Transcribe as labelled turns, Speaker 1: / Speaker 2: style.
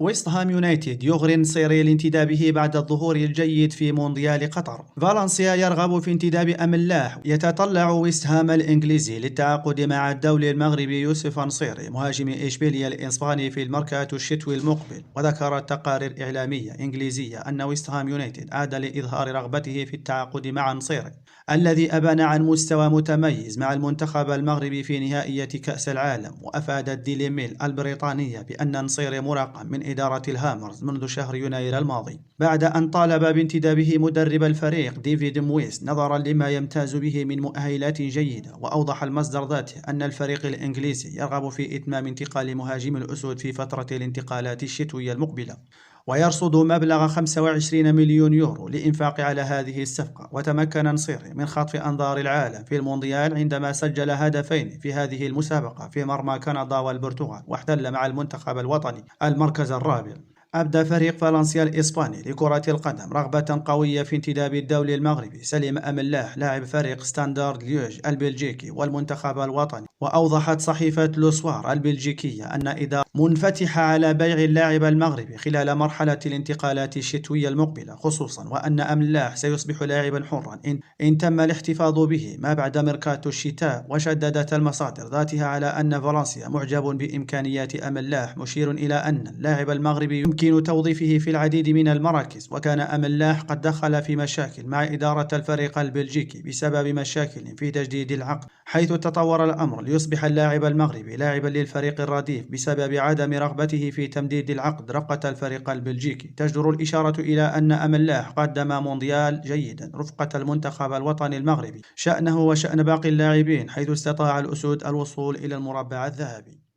Speaker 1: ويست هام يونايتد يغري النصيري لانتدابه بعد الظهور الجيد في مونديال قطر. فالنسيا يرغب في انتداب أملاح. يتطلع ويست هام الإنجليزي للتعاقد مع الدولي المغربي يوسف النصيري مهاجم إشبيلية الإسباني في الميركاتو الشتوي المقبل. وذكرت تقارير إعلامية إنجليزية أن ويست هام يونايتد عاد لإظهار رغبته في التعاقد مع النصيري الذي أبان عن مستوى متميز مع المنتخب المغربي في نهائية كأس العالم. وأفادت ديلي ميل البريطانية بأن النصيري مراقب من إدارة الهامرز منذ شهر يناير الماضي بعد أن طالب بانتدابه مدرب الفريق ديفيد مويس نظرا لما يمتاز به من مؤهلات جيدة. وأوضح المصدر ذاته أن الفريق الإنجليزي يرغب في إتمام انتقال مهاجم الأسود في فترة الانتقالات الشتوية المقبلة، ويرصد مبلغ 25 مليون يورو للإنفاق على هذه الصفقة. وتمكن النصيري من خطف أنظار العالم في المونديال عندما سجل هدفين في هذه المسابقة في مرمى كندا والبرتغال، واحتل مع المنتخب الوطني المركز الرابع. أبدى فريق فالنسيا الإسباني لكرة القدم رغبة قوية في انتداب الدولي المغربي سليم أملاح لاعب فريق ستاندارد ليوج البلجيكي والمنتخب الوطني. وأوضحت صحيفة لوسوار البلجيكية أن إدارة منفتحة على بيع اللاعب المغربي خلال مرحلة الانتقالات الشتوية المقبلة خصوصا، وأن أملاح سيصبح لاعبا حرا إن تم الاحتفاظ به ما بعد ميركاتو الشتاء. وشددت المصادر ذاتها على أن فالنسيا معجب بإمكانيات أملاح، مشير إلى أن اللاعب المغربي يمكن توظيفه في العديد من المراكز. وكان أملاح قد دخل في مشاكل مع إدارة الفريق البلجيكي بسبب مشاكل في تجديد العقد، حيث تطور الأمر ليصبح اللاعب المغربي لاعبا للفريق الرديف بسبب عدم رغبته في تمديد العقد رفقة الفريق البلجيكي. تجدر الإشارة إلى أن أملاح قدم مونديال جيدا رفقة المنتخب الوطني المغربي، شأنه وشأن باقي اللاعبين، حيث استطاع الأسود الوصول إلى المربع الذهبي.